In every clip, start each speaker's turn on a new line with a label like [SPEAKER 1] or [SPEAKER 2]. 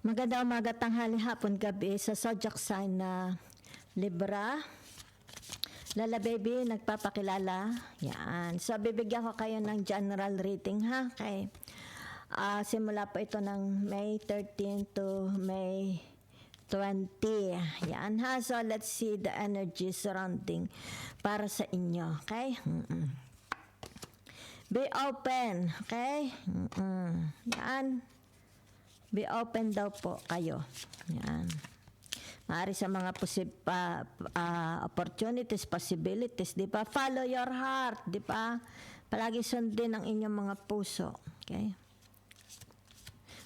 [SPEAKER 1] Maganda umaga, tanghali, hapon, gabi sa zodiac sign na Libra. Lala baby, nagpapakilala. Yan. So, bibigyan ko kayo ng general rating ha. Okay. Simula po ito ng May 13 to May 20. Yan ha. So, let's see the energy surrounding para sa inyo. Okay? Be open. Okay? Yan. Be open daw po kayo. Yan. Maaari sa mga opportunities, possibilities, di ba? Follow your heart, di ba? Palagi sundin ang inyong mga puso. Okay?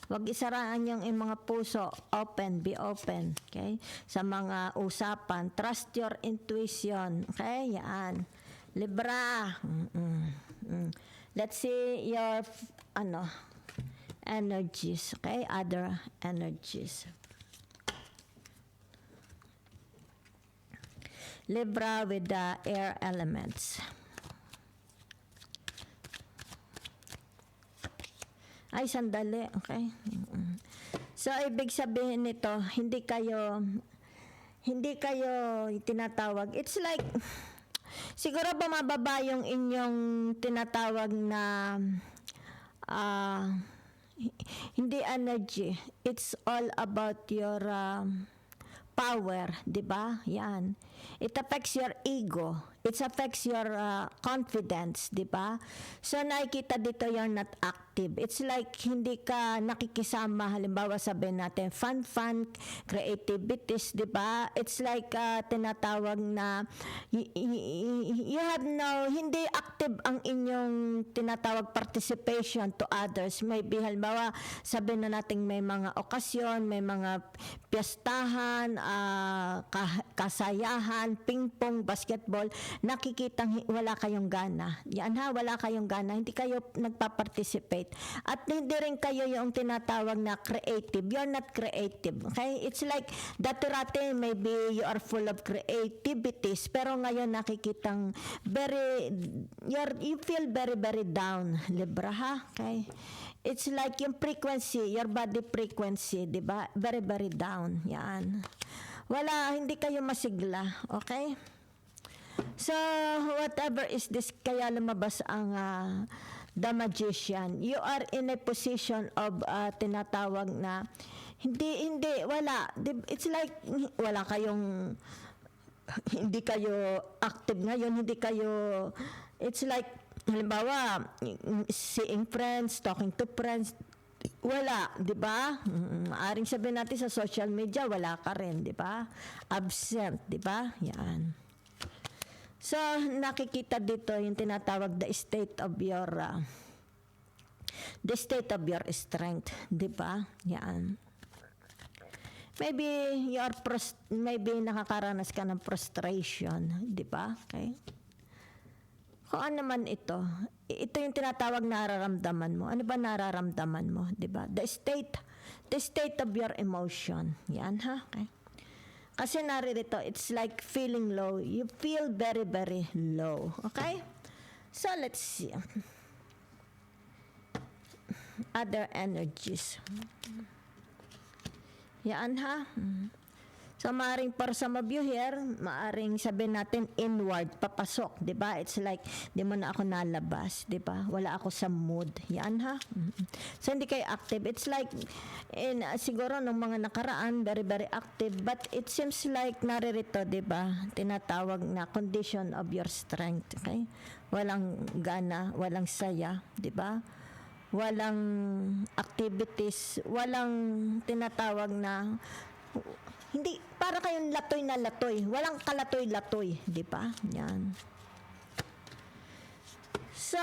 [SPEAKER 1] Huwag isaraan yung mga puso. Open, be open. Okay? Sa mga usapan, trust your intuition. Okay? Yan. Libra. Let's see your, energies. Okay? Other energies. Libra with the air elements. Ay, sandali. Okay? So, ibig sabihin nito, hindi kayo tinatawag. It's like, siguro bumababa yung inyong tinatawag na hindi energy. It's all about your power, di ba? Yan. It affects your ego. It affects your confidence, di ba? So, nakikita dito you're not active. It's like hindi ka nakikisama. Halimbawa, sabihin natin, fun, creativities, di ba? It's like tinatawag na you have hindi active ang inyong tinatawag participation to others. Maybe, halimbawa, sabihin na natin may mga okasyon, may mga piyestahan, kasayahan, ping-pong, basketball, nakikitang wala kayong gana. Yan ha, wala kayong gana. Hindi kayo nagpa-participate. At hindi rin kayo yung tinatawag na creative. You're not creative. Okay? It's like, dati-rati, maybe you are full of creativities, pero ngayon nakikitang you feel very, very down, Libra ha? Okay? It's like yung frequency, your body frequency, di ba? Very, very down. Yan. Wala, hindi kayo masigla. Okay? So, whatever is this, kaya lumabas ang the magician. You are in a position of tinatawag na wala. It's like, wala kayong, hindi kayo active ngayon, it's like, halimbawa, seeing friends, talking to friends, wala, di ba? Maaring sabihin natin sa social media, wala ka rin, di ba? Absent, di ba? Yan. So, nakikita dito yung tinatawag the state of your strength, di ba? Yan. Maybe maybe nakakaranas ka ng frustration, di ba? Okay? Kung ano man ito yung tinatawag nararamdaman mo. Ano ba nararamdaman mo, di ba? The state of your emotion. Yan ha, okay? Kasi naririto, it's like feeling low. You feel very, very low. Okay? So, let's see. Other energies. Yan ha. So, maaring for some of you here, maaring sabihin natin inward, papasok, di ba? It's like, di mo na ako nalabas, di ba? Wala ako sa mood. Yan ha? So, hindi kayo active. It's like, siguro nung mga nakaraan, very, very active. But it seems like naririto, di ba? Tinatawag na condition of your strength. Okay? Walang gana, walang saya, di ba? Walang activities, walang tinatawag na hindi, para kayong latoy na latoy. Walang kalatoy-latoy, di ba? Yan. So,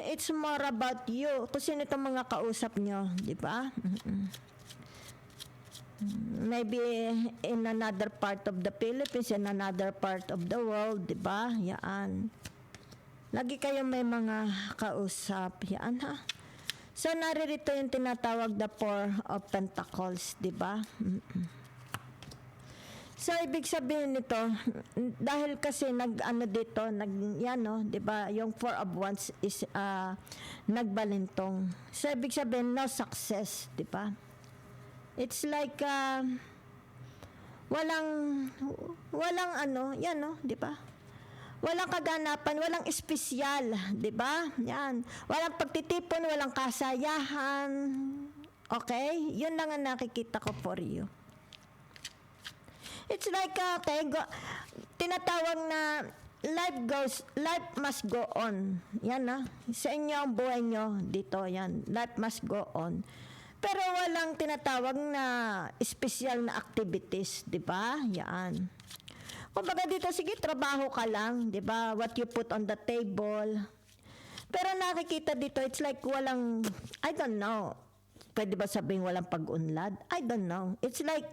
[SPEAKER 1] it's more about you. Kung sino itong mga kausap nyo, di ba? Maybe in another part of the Philippines, in another part of the world, di ba? Yan. Lagi kayong may mga kausap. Yan, ha? So, naririto yung tinatawag the Four of Pentacles, di ba? So, ibig sabihin nito, dahil kasi di ba, yung Four of Wands is nagbalintong. So, ibig sabihin, no success, di ba? It's like walang walang ano, yan no, 'di ba? Walang kaganapan, walang espesyal, 'di ba? Yan. Walang pagtitipon, walang kasayahan. Okay? 'Yun lang ang nakikita ko for you. It's like tinatawag na life must go on. Yan na. Sa inyo ang buhay nyo dito, yan. Life must go on. Pero walang tinatawag na special na activities, 'di ba? Yan. Kumbaga dito, sige, trabaho ka lang, 'di ba? What you put on the table. Pero nakikita dito, it's like walang, I don't know. Pwede ba sabihin walang pag-unlad? I don't know. It's like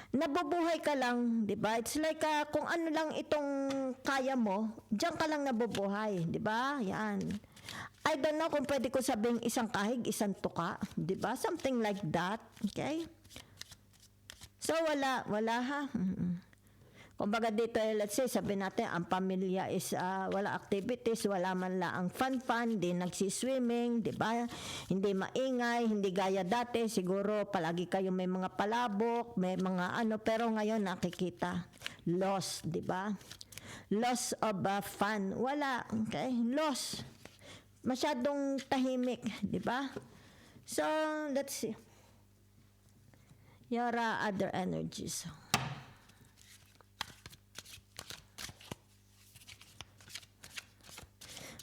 [SPEAKER 1] nabubuhay ka lang, 'di ba? It's like kung ano lang itong kaya mo, diyan ka lang nabubuhay, 'di ba? Yan. I don't know kung pwede ko sabihin isang kahig, isang tuka, 'di ba? Something like that, okay? So wala ha. Kumbaga dito, let's say, sabi natin, ang pamilya is wala activities, wala man lang ang fun, hindi nagsiswimming, di ba? Hindi maingay, hindi gaya dati, siguro palagi kayo may mga palabok, may mga ano, pero ngayon nakikita, loss, di ba? Loss of fun, wala, okay? Loss. Masyadong tahimik, di ba? So, let's see. Your other energies.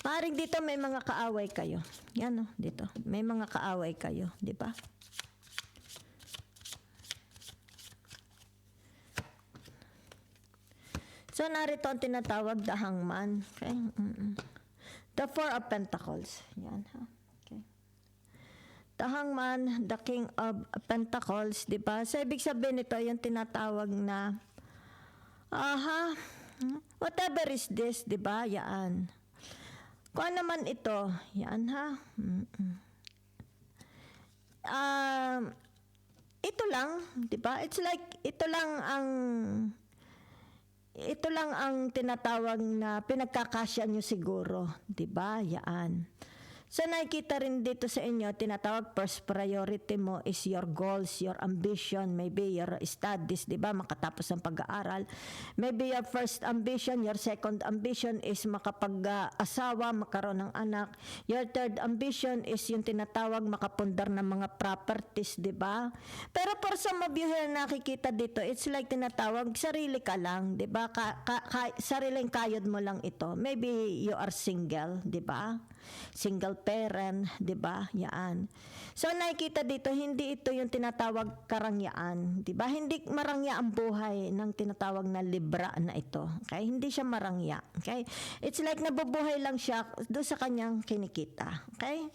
[SPEAKER 1] Maring dito may mga kaaway kayo. Yan dito. May mga kaaway kayo, di ba? So narito ang tinatawag the hangman, okay? The Four of Pentacles. Yan ha. Okay. The hangman, the King of Pentacles, di ba? So ibig sabihin nito yung tinatawag na whatever is this, di ba? Yan. Kung naman ito, yan ha. Ito lang, 'di ba? It's like ito lang ang tinatawag na pinagkakasya nyo siguro, 'di ba? Yan. So nakikita rin dito sa inyo, tinatawag first priority mo is your goals, your ambition, maybe your studies, di ba? Makatapos ng pag-aaral. Maybe your first ambition, your second ambition is makapag-asawa, makaroon ng anak. Your third ambition is yung tinatawag makapundar ng mga properties, di ba? Pero for some of you na nakikita dito, it's like tinatawag, sarili ka lang, di ba? Sariling kayod mo lang ito. Maybe you are single, di ba? Single parent, 'di ba? Yan. So nakikita dito, hindi ito yung tinatawag karangyaan, 'di ba? Hindi marangya ang buhay ng tinatawag na libra na ito. Okay? Hindi siya marangya. Okay? It's like nabubuhay lang siya doon sa kanyang kinikita. Okay?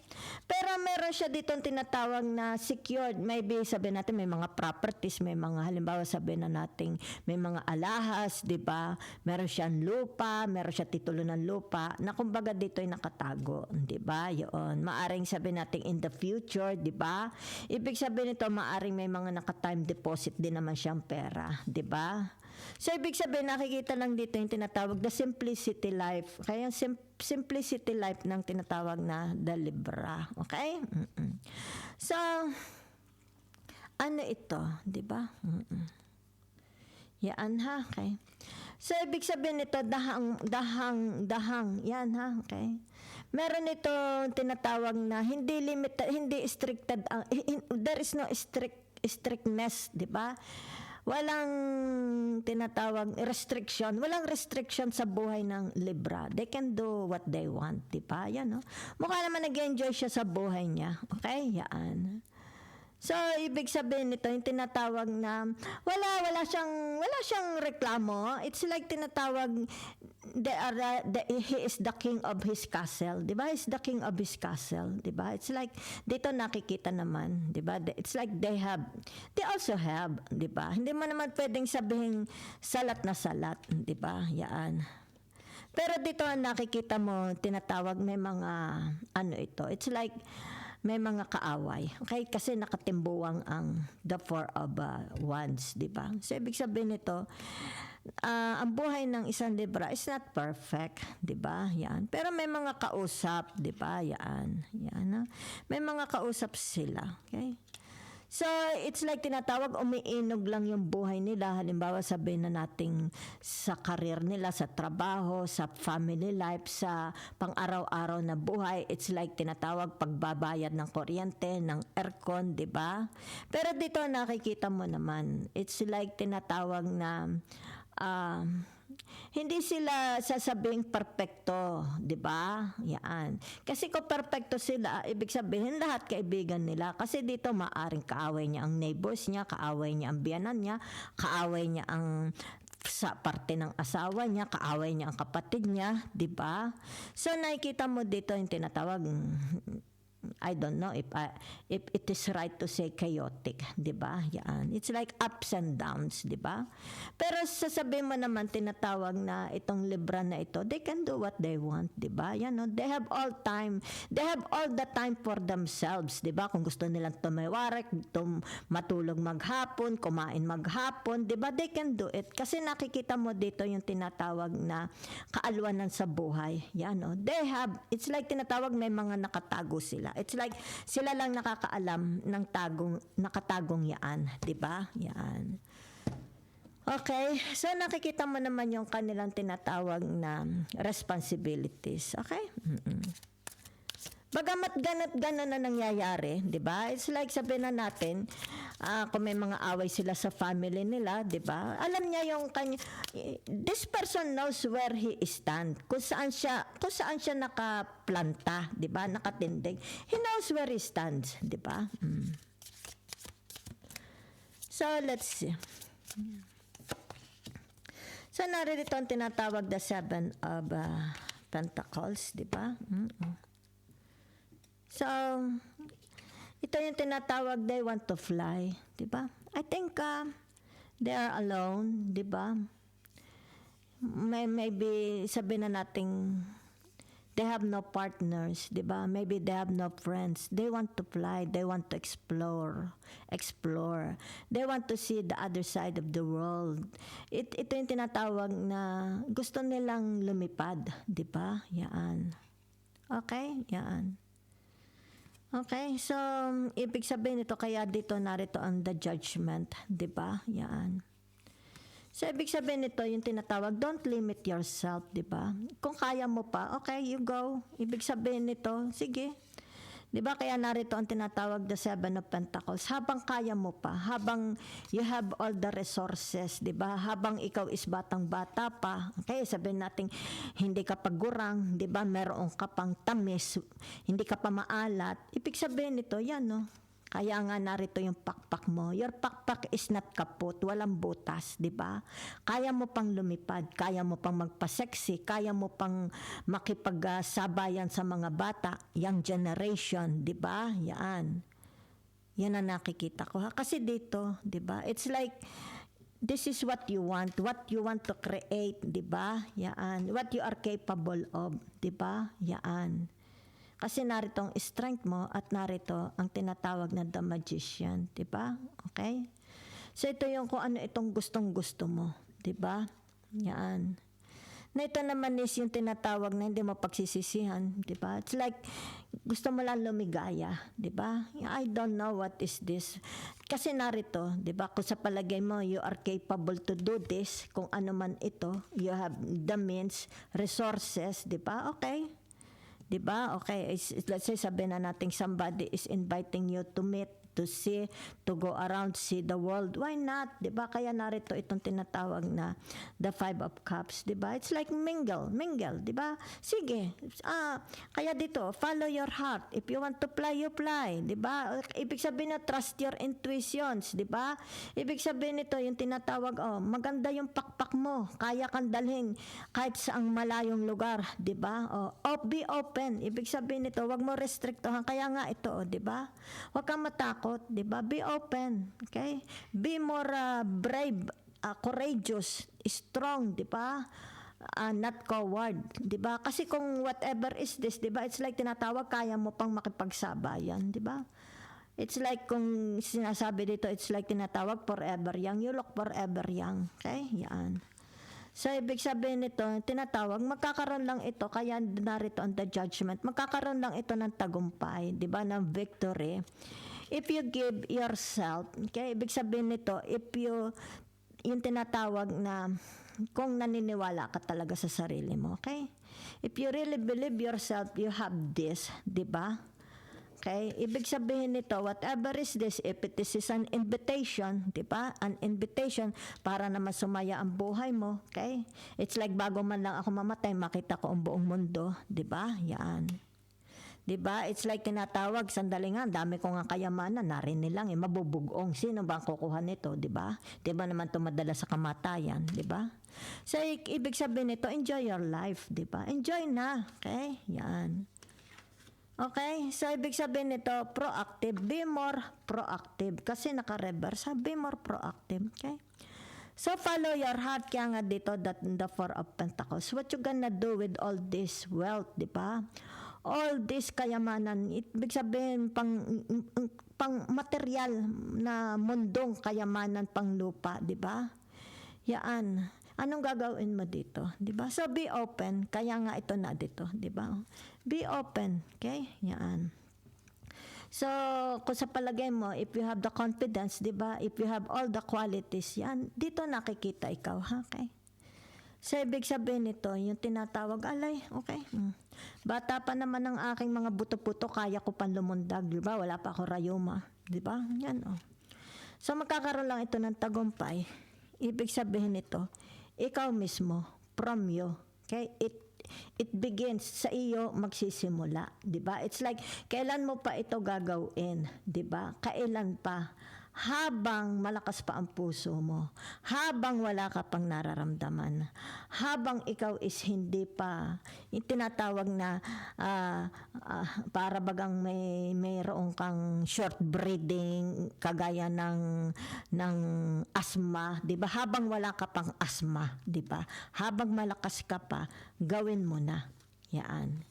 [SPEAKER 1] Pero meron siya dito ang tinatawag na secured. Maybe sabihin natin may mga properties, may mga halimbawa sabihin na natin may mga alahas, 'di ba? Meron siyang lupa, meron siya titulo ng lupa na kumbaga dito ay nakatago, 'di ba? Yun. Maaring sabihin natin in the future, 'di ba? Ibig sabihin nito maaring may mga naka-time deposit din naman siyang pera, 'di ba? So ibig sabihin nakikita lang dito yung tinatawag the simplicity life. Kaya simplicity life ng tinatawag na the Libra, okay? So ano ito, 'di ba? Yan ha, okay. So ibig sabihin nito dahang, yan ha, okay. Meron ito tinatawag na hindi restricted, there is no strictness, di ba? Walang tinatawag walang restriction sa buhay ng Libra. They can do what they want, di ba? Yan, no? Mukha naman nag-enjoy siya sa buhay niya. Okay? Yan. So, ibig sabihin nito, yung tinatawag na wala siyang reklamo. It's like tinatawag he is the king of his castle, 'di ba? He's the king of his castle, 'di ba? It's like dito nakikita naman, 'di ba? It's like they also have, 'di ba? Hindi mo naman pwedeng sabihin salat na salat, 'di ba? Yan. Pero dito nakikita mo tinatawag may mga ito. It's like may mga kaaway. Okay? Kasi nakatimbuwang ang the Four of Wands, di ba? So, ibig sabihin nito, ang buhay ng isang Libra is not perfect, di ba? Yan. Pero may mga kausap, di ba? Yan. Yan. May mga kausap sila. Okay? So, it's like tinatawag, umiinog lang yung buhay nila. Halimbawa, sabihin na nating sa career nila, sa trabaho, sa family life, sa pang-araw-araw na buhay. It's like tinatawag pagbabayad ng kuryente, ng aircon, di ba? Pero dito nakikita mo naman, it's like tinatawag na hindi sila sasabing perpekto, 'di ba? Yan. Kasi kung perpekto sila, ibig sabihin lahat kaibigan nila. Kasi dito maaring kaaway niya ang neighbors niya, kaaway niya ang biyanan niya, kaaway niya ang sa parte ng asawa niya, kaaway niya ang kapatid niya, 'di ba? So nakikita mo dito yung tinatawag, I don't know if it is right to say chaotic, 'di ba? Yan. It's like ups and downs, 'di ba? Pero sasabihin mo naman tinatawag na itong Libra na ito, they can do what they want, 'di ba? Yan, no? They have all time. They have all the time for themselves, 'di ba? Kung gusto nilang tumawarek, matulog maghapon, kumain maghapon, 'di ba? They can do it kasi nakikita mo dito yung tinatawag na kaalwanan sa buhay. Yan, no? They have, it's like tinatawag may mga nakatago sila. It's like sila lang nakakaalam ng nakatagong yaan, 'di ba? Yan. Okay, so nakikita mo naman yung kanilang tinatawag na responsibilities. Okay? Bagamat gano'n na nangyayari, 'di ba? It's like sabihin na natin, kung may mga away sila sa family nila, 'di ba? Alam niya yung this person knows where he stand. Kung saan siya nakaplanta, 'di ba? Nakatindig. He knows where he stands, 'di ba? So, let's see. So, narito ang tinatawag the Seven of Pentacles, di ba? So, ito yung tinatawag, they want to fly, di ba? I think they are alone, di ba? Maybe sabihin na natin, they have no partners, di ba? Maybe they have no friends. They want to fly. They want to explore. They want to see the other side of the world. Ito yung tinatawag na gusto nilang lumipad, di ba? Yan. Okay? Yan. Okay, so ibig sabihin nito, kaya dito narito ang the judgment, di ba? Yan. So, ibig sabihin nito, yung tinatawag, don't limit yourself, di ba? Kung kaya mo pa, okay, you go. Ibig sabihin nito, sige. Di ba? Kaya narito ang tinatawag the Seven of Pentacles. Habang kaya mo pa, habang you have all the resources, di ba? Habang ikaw is batang-bata pa, okay, sabihin natin, hindi ka pa gurang, di ba? Meron ka pang tamis, hindi ka pa maalat. Ibig sabihin nito, yan, no? Kaya nga narito yung pakpak mo. Your pakpak is not kaput, walang butas, di ba? Kaya mo pang lumipad, kaya mo pang magpa-sexy, kaya mo pang makipagsabayan sa mga bata, young generation, di ba? Yan. Yan ang nakikita ko. Kasi dito, di ba? It's like, this is what you want to create, di ba? Yan. What you are capable of, di ba? Yan. Kasi narito ang strength mo at narito ang tinatawag na the magician, 'di ba? Okay? So ito yung kung ano itong gustong-gusto mo, 'di ba? Yan. Na ito naman is yung tinatawag na hindi mo pagsisisihan, 'di ba? It's like gusto mo lang lumigaya, 'di ba? I don't know what is this. Kasi narito, 'di ba? Kung sa palagay mo you are capable to do this, kung ano man ito, you have the means, resources, 'di ba? Okay? Diba? Okay, let's say sabihin na natin somebody is inviting you to meet, to see, to go around, see the world. Why not? Diba? Kaya narito itong tinatawag na the Five of Cups. Diba? It's like mingle. Diba? Sige. Kaya dito, follow your heart. If you want to fly, you fly. Diba? Ibig sabihin na trust your intuitions. Diba? Ibig sabihin nito, yung tinatawag, maganda yung pakpak mo. Kaya kang dalhin kahit saang malayong lugar. Diba? Be open. Ibig sabihin nito, wag mo restriktohan. Kaya nga ito, diba? Wag kang matakot. Diba? Be open. Okay? Be more brave, courageous, strong, diba? Not coward, diba? Kasi kung whatever is this, diba? It's like tinatawag, kaya mo pang makipagsabayan, diba? It's like kung sinasabi dito, it's like tinatawag forever young. You look forever young. Okay? Yan. So, ibig sabihin nito, tinatawag, magkakaroon lang ito, kaya narito ang the judgment, magkakaroon lang ito ng tagumpay, di ba, ng victory. if you give yourself, okay, ibig sabihin nito, yung tinatawag na kung naniniwala ka talaga sa sarili mo, okay? If you really believe yourself, you have this, di ba? Okay? Ibig sabihin nito, whatever is this, if it is an invitation, di ba? An invitation para naman sumaya ang buhay mo, okay? It's like bago man lang ako mamatay, makita ko ang buong mundo, di ba? Yan. Di ba? It's like tinatawag, sandali nga, dami ko nga kayamanan, narinig lang, mabubugong. Sino ba ang kukuha nito, di ba? Di ba naman tumadala sa kamatayan, di ba? So, ibig sabihin nito, enjoy your life, di ba? Enjoy na, okay? Yan. Okay? So, ibig sabihin nito, proactive. Be more proactive. Kasi naka-reverse, be more proactive. Okay? So, follow your heart. Kaya nga dito, that the Four of Pentacles. What you gonna do with all this wealth, di ba? All this kayamanan. Ibig sabihin, pang material na mundong kayamanan, pang lupa, di ba? Yan. Anong gagawin mo dito? Di ba? So, be open. Kaya nga ito na dito. Di ba? Be open. Okay? Yan. So, kung sa palagay mo, if you have the confidence, di ba? If you have all the qualities, yan. Dito nakikita ikaw, ha? Okay? So, ibig sabihin nito, yung tinatawag, alay, okay? Bata pa naman ang aking mga buto-puto, kaya ko pang lumundag, di ba? Wala pa ako rayuma. Di ba? Yan, oh. So, magkakaroon lang ito ng tagumpay. Ibig sabihin nito, ikaw mismo, from you, okay? It begins sa iyo magsisimula, 'di ba? It's like kailan mo pa ito gagawin, 'di ba? Kailan pa? Habang malakas pa ang puso mo, habang wala ka pang nararamdaman, habang ikaw is hindi pa yung tinatawag na para bagang mayroong kang short breathing kagaya ng asthma, 'di ba? Habang wala ka pang asthma, 'di ba? Habang malakas ka pa, gawin mo na. Yan.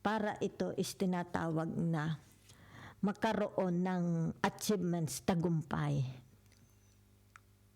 [SPEAKER 1] Para ito is tinatawag na magkaroon ng achievements, tagumpay,